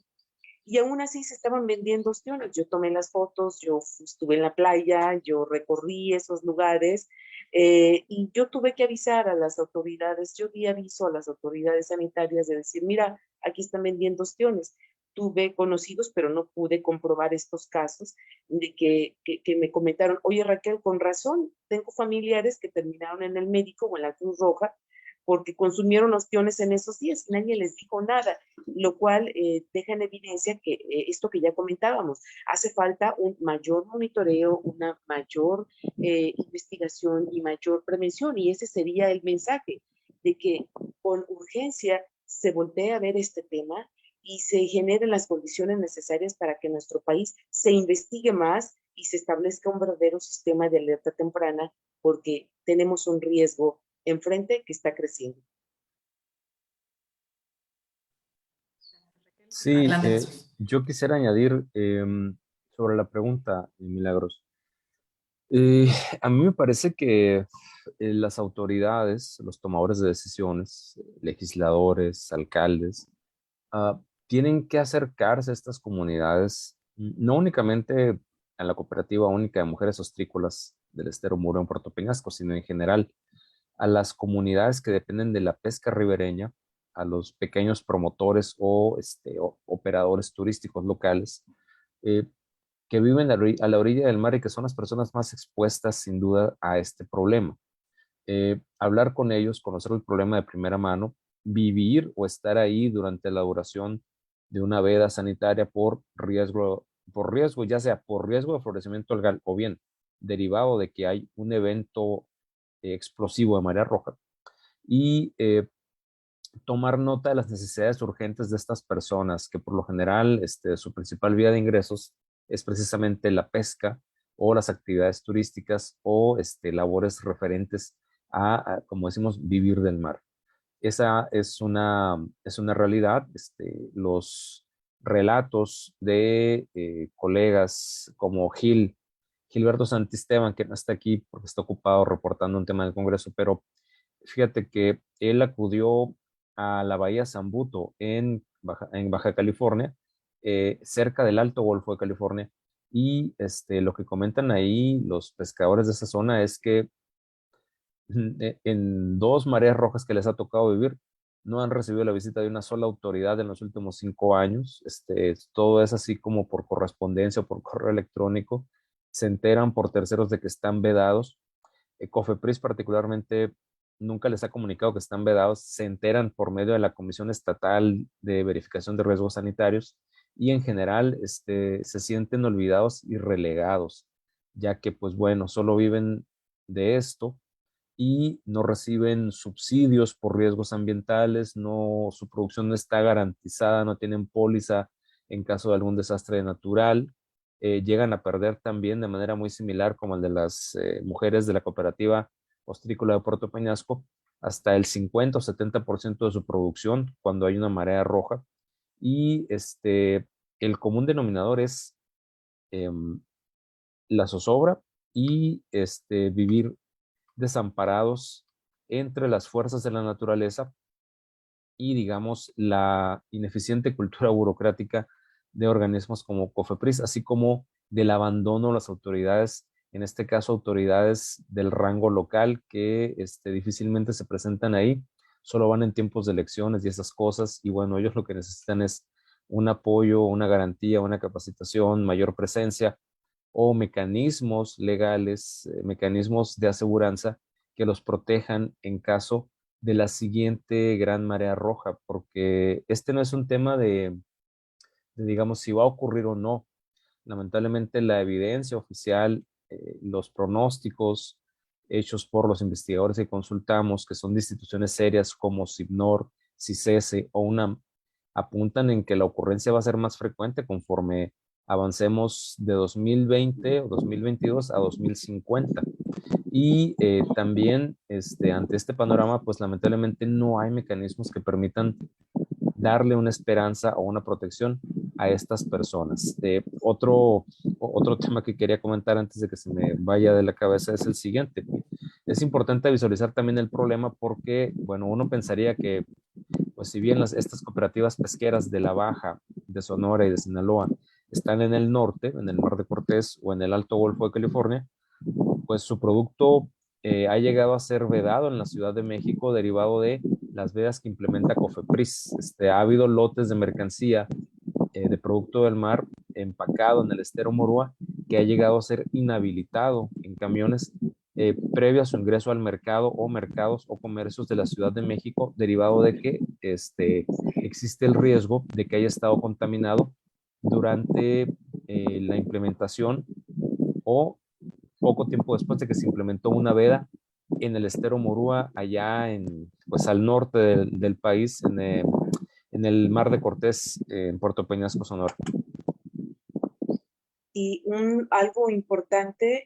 Y aún así se estaban vendiendo ostiones. Yo tomé las fotos, yo estuve en la playa, yo recorrí esos lugares y yo tuve que avisar a las autoridades, yo di aviso a las autoridades sanitarias de decir, mira, aquí están vendiendo ostiones. Tuve conocidos, pero no pude comprobar estos casos de que me comentaron, oye Raquel, con razón, tengo familiares que terminaron en el médico o en la Cruz Roja porque consumieron ostiones en esos días, nadie les dijo nada, lo cual deja en evidencia que esto que ya comentábamos, hace falta un mayor monitoreo, una mayor investigación y mayor prevención, y ese sería el mensaje, de que con urgencia se voltee a ver este tema y se generen las condiciones necesarias para que en nuestro país se investigue más y se establezca un verdadero sistema de alerta temprana, porque tenemos un riesgo enfrente que está creciendo. Sí, Adelante, Jesús. yo quisiera añadir sobre la pregunta, Milagros. A mí me parece que las autoridades, los tomadores de decisiones, legisladores, alcaldes, ah, tienen que acercarse a estas comunidades, no únicamente a la Cooperativa Única de Mujeres Ostrícolas del Estero Muro en Puerto Peñasco, sino en general a las comunidades que dependen de la pesca ribereña, a los pequeños promotores o, operadores turísticos locales eh, que viven a la orilla del mar y que son las personas más expuestas sin duda a este problema. Hablar con ellos, conocer el problema de primera mano, vivir o estar ahí durante la duración de una veda sanitaria por riesgo, ya sea por riesgo de florecimiento algal o bien derivado de que hay un evento explosivo de marea roja y tomar nota de las necesidades urgentes de estas personas, que por lo general su principal vía de ingresos es precisamente la pesca o las actividades turísticas o labores referentes como decimos, vivir del mar. Esa es una realidad. Los relatos de colegas como Gilberto Santisteban, que no está aquí porque está ocupado reportando un tema del Congreso, pero fíjate que él acudió a la bahía Zambuto en Baja California, cerca del Alto Golfo de California, y lo que comentan ahí los pescadores de esa zona es que en dos mareas rojas que les ha tocado vivir, no han recibido la visita de una sola autoridad en los últimos 5 años. Todo es así como por correspondencia o por correo electrónico. Se enteran por terceros de que están vedados. COFEPRIS particularmente nunca les ha comunicado que están vedados. Se enteran por medio de la Comisión Estatal de Verificación de Riesgos Sanitarios y en general se sienten olvidados y relegados, ya que pues bueno, solo viven de esto y no reciben subsidios por riesgos ambientales, no, su producción no está garantizada, no tienen póliza en caso de algún desastre natural, llegan a perder también de manera muy similar como el de las mujeres de la cooperativa ostrícola de Puerto Peñasco, hasta el 50 o 70% de su producción cuando hay una marea roja. y el común denominador es la zozobra y vivir desamparados entre las fuerzas de la naturaleza y, digamos, la ineficiente cultura burocrática de organismos como COFEPRIS, así como del abandono a las autoridades, en este caso autoridades del rango local que difícilmente se presentan ahí, solo van en tiempos de elecciones y esas cosas, y bueno, ellos lo que necesitan es un apoyo, una garantía, una capacitación, mayor presencia o mecanismos legales, mecanismos de aseguranza que los protejan en caso de la siguiente gran marea roja, porque este no es un tema digamos, si va a ocurrir o no. Lamentablemente la evidencia oficial, los pronósticos hechos por los investigadores que consultamos, que son de instituciones serias como CIBNOR, CICESE o UNAM, apuntan en que la ocurrencia va a ser más frecuente conforme avancemos de 2020 o 2022 a 2050. Y también ante este panorama, pues lamentablemente no hay mecanismos que permitan darle una esperanza o una protección a estas personas. Otro tema que quería comentar antes de que se me vaya de la cabeza es el siguiente. Es importante visualizar también el problema porque, bueno, uno pensaría que, pues si bien estas cooperativas pesqueras de la Baja, de Sonora y de Sinaloa están en el norte, en el Mar de Cortés o en el Alto Golfo de California, pues su producto ha llegado a ser vedado en la Ciudad de México derivado de las vedas que implementa COFEPRIS. Ha habido lotes de mercancía de producto del mar empacado en el estero Morúa que ha llegado a ser inhabilitado en camiones previo a su ingreso al mercado o mercados o comercios de la Ciudad de México, derivado de que existe el riesgo de que haya estado contaminado durante la implementación o poco tiempo después de que se implementó una veda en el estero Morúa, allá pues al norte del país, en el Mar de Cortés, en Puerto Peñasco, Sonora. Y algo importante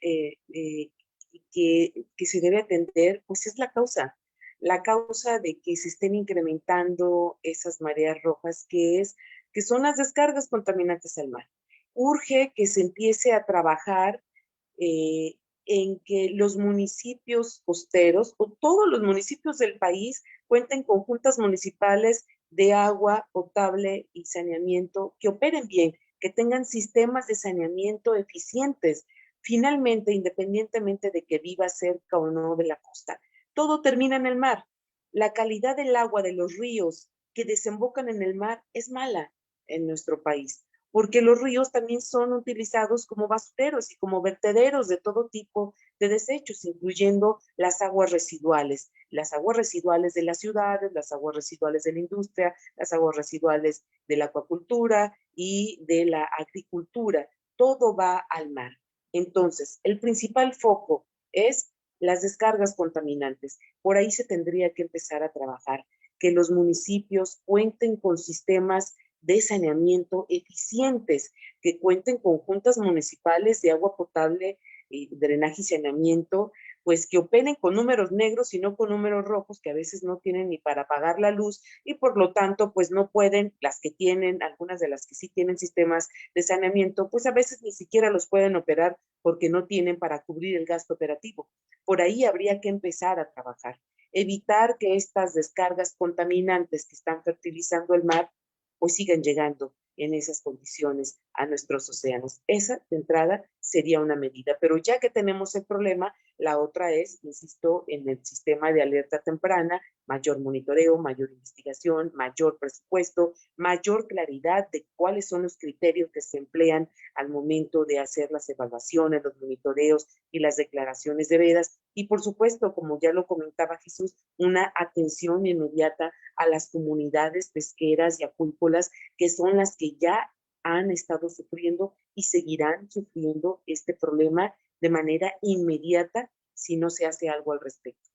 que se debe atender, pues es la causa de que se estén incrementando esas mareas rojas, que son las descargas contaminantes al mar. Urge que se empiece a trabajar eh, en que los municipios costeros o todos los municipios del país cuenten con juntas municipales de agua potable y saneamiento que operen bien, que tengan sistemas de saneamiento eficientes. Finalmente, independientemente de que viva cerca o no de la costa, todo termina en el mar. La calidad del agua de los ríos que desembocan en el mar es mala en nuestro país, porque los ríos también son utilizados como basureros y como vertederos de todo tipo de desechos, incluyendo las aguas residuales de las ciudades, las aguas residuales de la industria, las aguas residuales de la acuacultura y de la agricultura. Todo va al mar. Entonces, el principal foco es las descargas contaminantes. Por ahí se tendría que empezar a trabajar, que los municipios cuenten con sistemas de saneamiento eficientes, que cuenten con juntas municipales de agua potable, drenaje y saneamiento, pues que operen con números negros y no con números rojos, que a veces no tienen ni para pagar la luz y por lo tanto pues no pueden, las que tienen, algunas de las que sí tienen sistemas de saneamiento, pues a veces ni siquiera los pueden operar porque no tienen para cubrir el gasto operativo. Por ahí habría que empezar a trabajar, evitar que estas descargas contaminantes que están fertilizando el mar pues sigan llegando en esas condiciones a nuestros océanos. Esa, de entrada, sería una medida. Pero ya que tenemos el problema, la otra es, insisto, en el sistema de alerta temprana, mayor monitoreo, mayor investigación, mayor presupuesto, mayor claridad de cuáles son los criterios que se emplean al momento de hacer las evaluaciones, los monitoreos y las declaraciones de vedas. Y por supuesto, como ya lo comentaba Jesús, una atención inmediata a las comunidades pesqueras y acuícolas, que son las que ya han estado sufriendo y seguirán sufriendo este problema de manera inmediata si no se hace algo al respecto.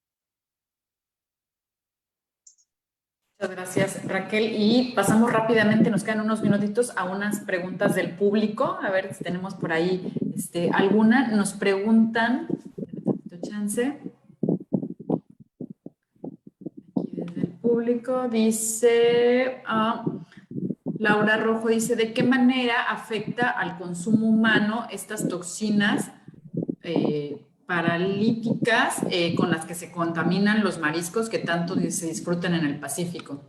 Muchas gracias, Raquel. Y pasamos rápidamente, nos quedan unos minutitos a unas preguntas del público. A ver si tenemos por ahí alguna. Nos preguntan, chance. Aquí desde el público dice, Laura Rojo dice, ¿de qué manera afecta al consumo humano estas toxinas paralíticas con las que se contaminan los mariscos que tanto se disfrutan en el Pacífico?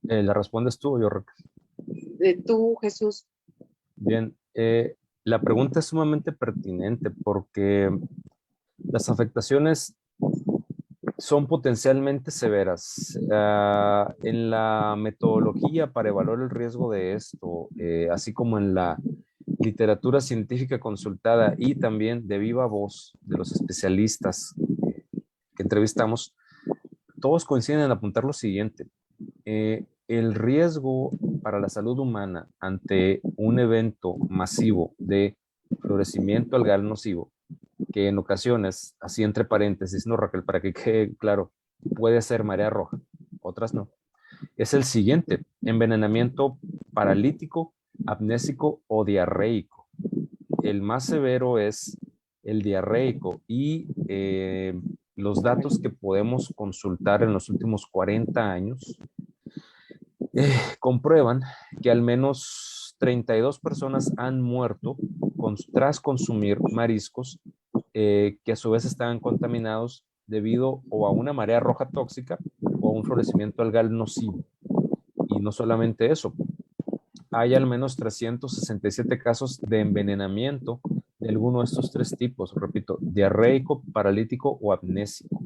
¿La respondes tú o yo, Raquel? Tú, Jesús. Bien, la pregunta es sumamente pertinente porque las afectaciones son potencialmente severas. En la metodología para evaluar el riesgo de esto, así como en la literatura científica consultada y también de viva voz de los especialistas que entrevistamos, todos coinciden en apuntar lo siguiente. El riesgo para la salud humana ante un evento masivo de florecimiento algal nocivo, que en ocasiones, así entre paréntesis, no, Raquel, para que quede claro, puede ser marea roja, otras no, es el siguiente: envenenamiento paralítico, apnésico o diarreico. El más severo es el diarreico y los datos que podemos consultar en los últimos 40 años comprueban que al menos 32 personas han muerto tras consumir mariscos que a su vez estaban contaminados debido o a una marea roja tóxica o a un florecimiento algal nocivo. Y no solamente eso, hay al menos 367 casos de envenenamiento de alguno de estos tres tipos, repito, diarreico, paralítico o apnésico.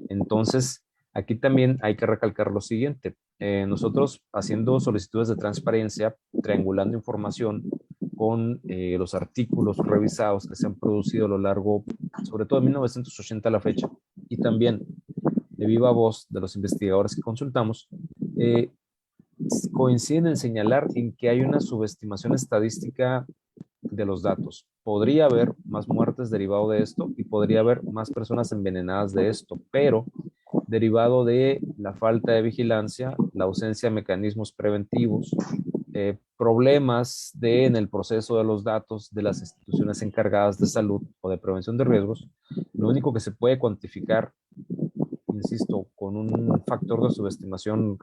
Entonces, aquí también hay que recalcar lo siguiente. Nosotros haciendo solicitudes de transparencia, triangulando información con los artículos revisados que se han producido a lo largo, sobre todo de 1980 a la fecha, y también de viva voz de los investigadores que consultamos, coinciden en señalar en que hay una subestimación estadística de los datos. Podría haber más muertes derivado de esto y podría haber más personas envenenadas de esto, pero derivado de la falta de vigilancia, la ausencia de mecanismos preventivos, problemas en el proceso de los datos de las instituciones encargadas de salud o de prevención de riesgos, lo único que se puede cuantificar, insisto, con un factor de subestimación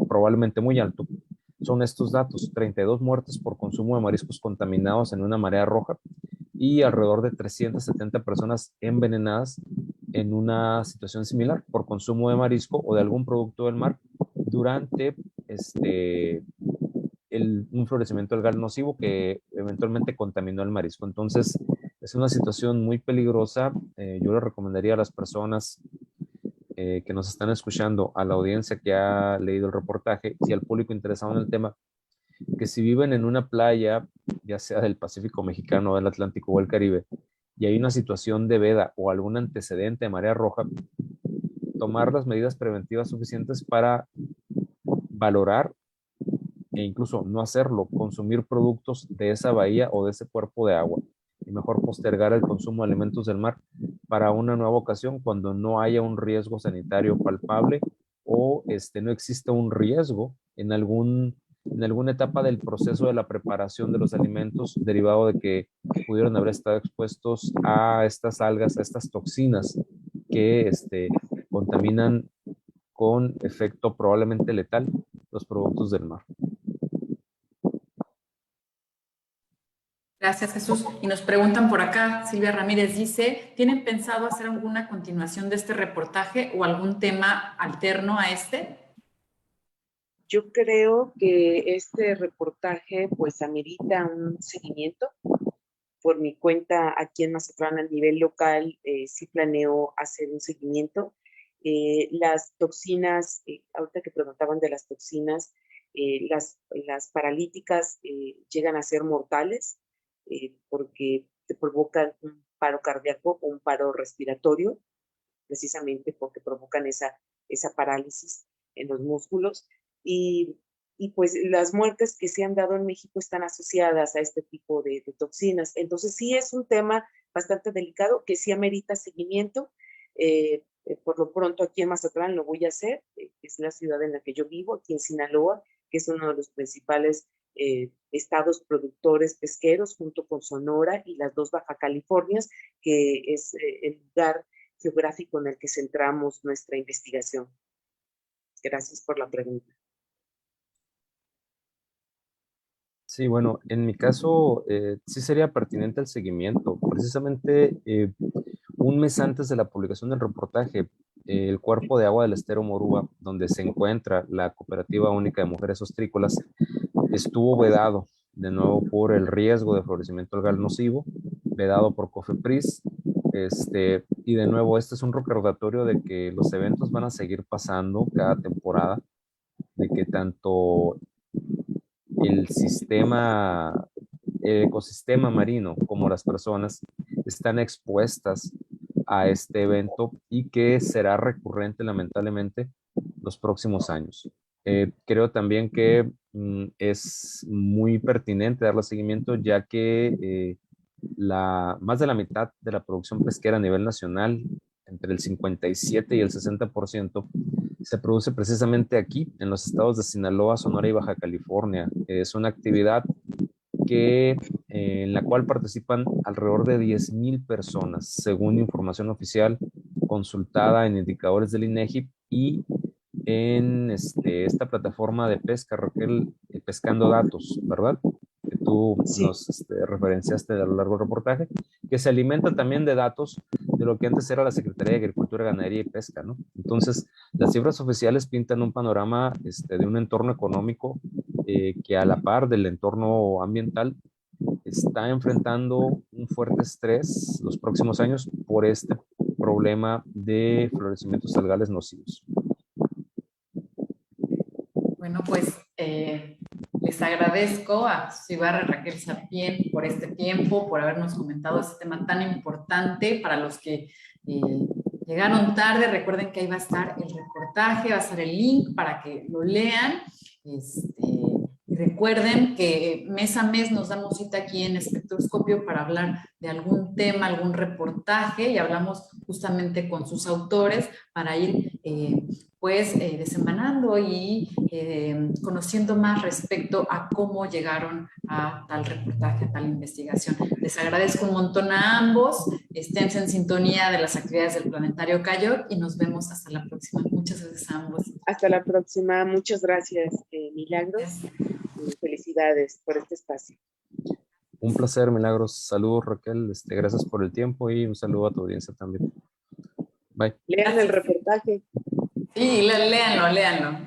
probablemente muy alto, son estos datos: 32 muertes por consumo de mariscos contaminados en una marea roja y alrededor de 370 personas envenenadas en una situación similar por consumo de marisco o de algún producto del mar durante un florecimiento algal nocivo que eventualmente contaminó el marisco. Entonces, es una situación muy peligrosa. Yo le recomendaría a las personas que nos están escuchando, a la audiencia que ha leído el reportaje y al público interesado en el tema, que si viven en una playa, ya sea del Pacífico Mexicano, del Atlántico o el Caribe, y hay una situación de veda o algún antecedente de marea roja, tomar las medidas preventivas suficientes para valorar e incluso no hacerlo, consumir productos de esa bahía o de ese cuerpo de agua, y mejor postergar el consumo de alimentos del mar para una nueva ocasión cuando no haya un riesgo sanitario palpable o no exista un riesgo en alguna etapa del proceso de la preparación de los alimentos derivado de que pudieron haber estado expuestos a estas algas, a estas toxinas que contaminan con efecto probablemente letal los productos del mar. Gracias, Jesús. Y nos preguntan por acá, Silvia Ramírez dice, ¿tienen pensado hacer alguna continuación de este reportaje o algún tema alterno a este? Yo creo que este reportaje pues amerita un seguimiento. Por mi cuenta, aquí en Mazatlán, a nivel local, sí planeo hacer un seguimiento. Las toxinas, ahorita que preguntaban de las toxinas, las paralíticas llegan a ser mortales porque te provocan un paro cardíaco o un paro respiratorio, precisamente porque provocan esa parálisis en los músculos. Y, y pues las muertes que se han dado en México están asociadas a este tipo de toxinas. Entonces sí es un tema bastante delicado que sí amerita seguimiento. Por lo pronto aquí en Mazatlán lo voy a hacer, es la ciudad en la que yo vivo, aquí en Sinaloa, que es uno de los principales estados productores pesqueros, junto con Sonora y las dos Baja Californias, que es el lugar geográfico en el que centramos nuestra investigación. Gracias por la pregunta. Sí, bueno, en mi caso sí sería pertinente el seguimiento. Precisamente un mes antes de la publicación del reportaje, el Cuerpo de Agua del Estero Morúa, donde se encuentra la Cooperativa Única de Mujeres Ostrícolas, estuvo vedado de nuevo por el riesgo de florecimiento algal nocivo, vedado por COFEPRIS. Y de nuevo, este es un recordatorio de que los eventos van a seguir pasando cada temporada, de que tanto el sistema, el ecosistema marino como las personas están expuestas a este evento y que será recurrente lamentablemente los próximos años. Creo también que es muy pertinente darle seguimiento ya que más de la mitad de la producción pesquera a nivel nacional, entre el 57 y el 60%, se produce precisamente aquí, en los estados de Sinaloa, Sonora y Baja California. Es una actividad en la cual participan alrededor de 10,000 personas, según información oficial consultada en indicadores del INEGI y en esta plataforma de pesca, Raquel, Pescando Datos, ¿verdad? Que tú Sí. nos referenciaste a lo largo del reportaje, que se alimenta también de datos de lo que antes era la Secretaría de Agricultura, Ganadería y Pesca, ¿no? Entonces, las cifras oficiales pintan un panorama de un entorno económico que a la par del entorno ambiental está enfrentando un fuerte estrés los próximos años por este problema de florecimientos algales nocivos. Bueno, pues les agradezco a Susy Ibarra y Raquel Sapien por este tiempo, por habernos comentado este tema tan importante. Para los que llegaron tarde, recuerden que ahí va a estar el reportaje, va a estar el link para que lo lean. Y recuerden que mes a mes nos damos cita aquí en Espectroscopio para hablar de algún tema, algún reportaje, y hablamos justamente con sus autores para ir desembanando y conociendo más respecto a cómo llegaron a tal reportaje, a tal investigación. Les agradezco un montón a ambos, estén en sintonía de las actividades del Planetario Cayo y nos vemos hasta la próxima. Muchas gracias a ambos. Hasta la próxima. Muchas gracias, Milagros. Felicidades por este espacio. Un placer, Milagros. Saludos, Raquel. Gracias por el tiempo y un saludo a tu audiencia también. Bye. Lean el reportaje. Sí, léanlo, léanlo.